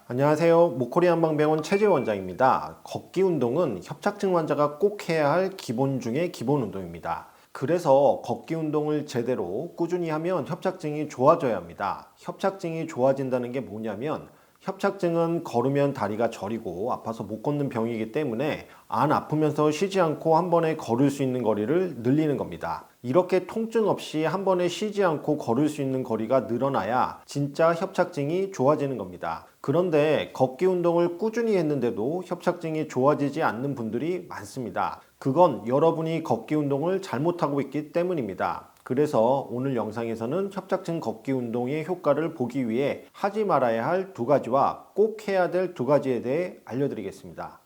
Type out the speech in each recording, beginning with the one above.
안녕하세요. 모코리 한방병원 최재 원장입니다. 걷기 운동은 협착증 환자가 꼭 해야 할 기본 중의 기본 운동입니다. 그래서 걷기 운동을 제대로 꾸준히 하면 협착증이 좋아져야 합니다. 협착증이 좋아진다는 게 뭐냐면 협착증은 걸으면 다리가 저리고 아파서 못 걷는 병이기 때문에 안 아프면서 쉬지 않고 한 번에 걸을 수 있는 거리를 늘리는 겁니다. 이렇게 통증 없이 한 번에 쉬지 않고 걸을 수 있는 거리가 늘어나야 진짜 협착증이 좋아지는 겁니다. 그런데 걷기 운동을 꾸준히 했는데도 협착증이 좋아지지 않는 분들이 많습니다. 그건 여러분이 걷기 운동을 잘못하고 있기 때문입니다. 그래서 오늘 영상에서는 협착증 걷기 운동의 효과를 보기 위해 하지 말아야 할 두 가지와 꼭 해야 될 두 가지에 대해 알려드리겠습니다.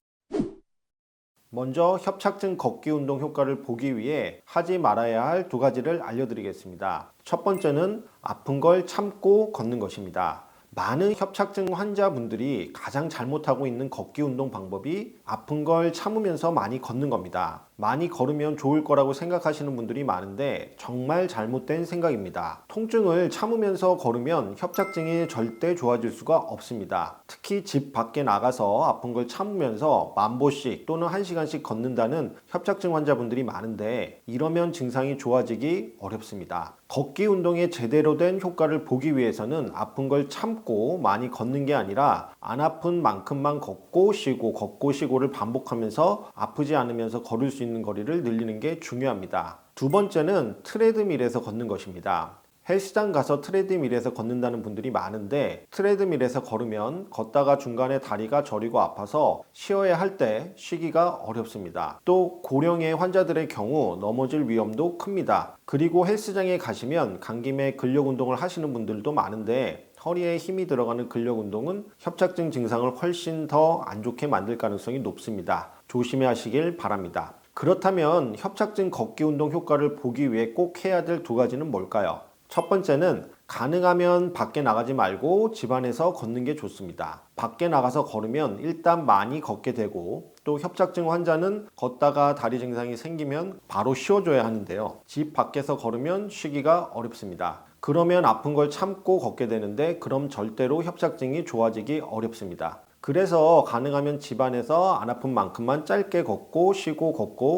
먼저 협착증 걷기 운동 효과를 보기 위해 하지 말아야 할 두 가지를 알려드리겠습니다. 첫 번째는 아픈 걸 참고 걷는 것입니다. 많은 협착증 환자분들이 가장 잘못하고 있는 걷기 운동 방법이 아픈 걸 참으면서 많이 걷는 겁니다. 많이 걸으면 좋을 거라고 생각하시는 분들이 많은데 정말 잘못된 생각입니다. 통증을 참으면서 걸으면 협착증이 절대 좋아질 수가 없습니다. 특히 집 밖에 나가서 아픈 걸 참으면서 만보씩 또는 1시간씩 걷는다는 협착증 환자분들이 많은데 이러면 증상이 좋아지기 어렵습니다. 걷기 운동의 제대로 된 효과를 보기 위해서는 아픈 걸 참고 많이 걷는 게 아니라 안 아픈 만큼만 걷고 쉬고를 반복하면서 아프지 않으면서 걸을 수 있는 거리를 늘리는 게 중요합니다. 두 번째는 트레드밀에서 걷는 것입니다. 헬스장 가서 트레드밀에서 걷는다는 분들이 많은데 트레드밀에서 걸으면 걷다가 중간에 다리가 저리고 아파서 쉬어야 할 때 쉬기가 어렵습니다. 또 고령의 환자들의 경우 넘어질 위험도 큽니다. 그리고 헬스장에 가시면 간 김에 근력 운동을 하시는 분들도 많은데 허리에 힘이 들어가는 근력 운동은 협착증 증상을 훨씬 더 안 좋게 만들 가능성이 높습니다. 조심해 하시길 바랍니다. 그렇다면 협착증 걷기 운동 효과를 보기 위해 꼭 해야 될 두 가지는 뭘까요? 첫 번째는 가능하면 밖에 나가지 말고 집 안에서 걷는 게 좋습니다. 밖에 나가서 걸으면 일단 많이 걷게 되고 또 협착증 환자는 걷다가 다리 증상이 생기면 바로 쉬어줘야 하는데요. 집 밖에서 걸으면 쉬기가 어렵습니다. 그러면 아픈 걸 참고 걷게 되는데 그럼 절대로 협착증이 좋아지기 어렵습니다. 그래서 가능하면 집안에서 안 아픈 만큼만 짧게 걷고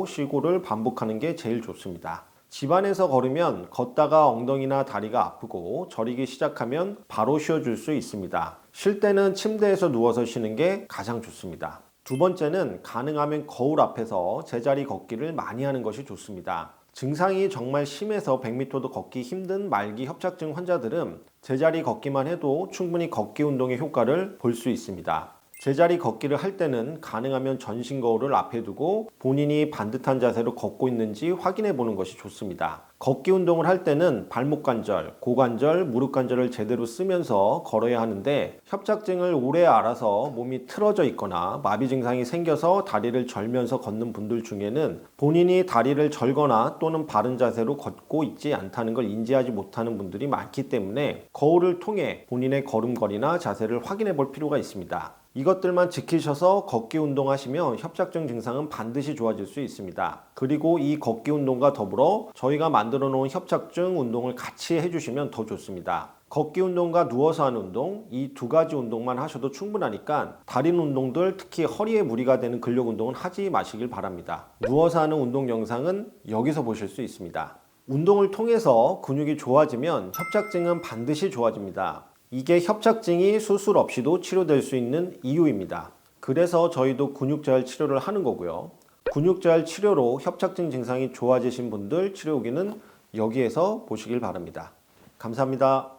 쉬고를 반복하는 게 제일 좋습니다. 집안에서 걸으면 걷다가 엉덩이나 다리가 아프고 저리기 시작하면 바로 쉬어줄 수 있습니다. 쉴 때는 침대에서 누워서 쉬는 게 가장 좋습니다. 두 번째는 가능하면 거울 앞에서 제자리 걷기를 많이 하는 것이 좋습니다. 증상이 정말 심해서 100m도 걷기 힘든 말기 협착증 환자들은 제자리 걷기만 해도 충분히 걷기 운동의 효과를 볼 수 있습니다. 제자리 걷기를 할 때는 가능하면 전신 거울을 앞에 두고 본인이 반듯한 자세로 걷고 있는지 확인해 보는 것이 좋습니다. 걷기 운동을 할 때는 발목 관절, 고관절, 무릎 관절을 제대로 쓰면서 걸어야 하는데 협착증을 오래 앓아서 몸이 틀어져 있거나 마비 증상이 생겨서 다리를 절면서 걷는 분들 중에는 본인이 다리를 절거나 또는 바른 자세로 걷고 있지 않다는 걸 인지하지 못하는 분들이 많기 때문에 거울을 통해 본인의 걸음걸이나 자세를 확인해 볼 필요가 있습니다. 이것들만 지키셔서 걷기 운동하시면 협착증 증상은 반드시 좋아질 수 있습니다. 그리고 이 걷기 운동과 더불어 저희가 만들어 놓은 협착증 운동을 같이 해주시면 더 좋습니다. 걷기 운동과 누워서 하는 운동, 이 두 가지 운동만 하셔도 충분하니까 다른 운동들, 특히 허리에 무리가 되는 근력 운동은 하지 마시길 바랍니다. 누워서 하는 운동 영상은 여기서 보실 수 있습니다. 운동을 통해서 근육이 좋아지면 협착증은 반드시 좋아집니다. 이게 협착증이 수술 없이도 치료될 수 있는 이유입니다. 그래서 저희도 근육재활 치료를 하는 거고요. 근육재활 치료로 협착증 증상이 좋아지신 분들 치료 후기는 여기에서 보시길 바랍니다. 감사합니다.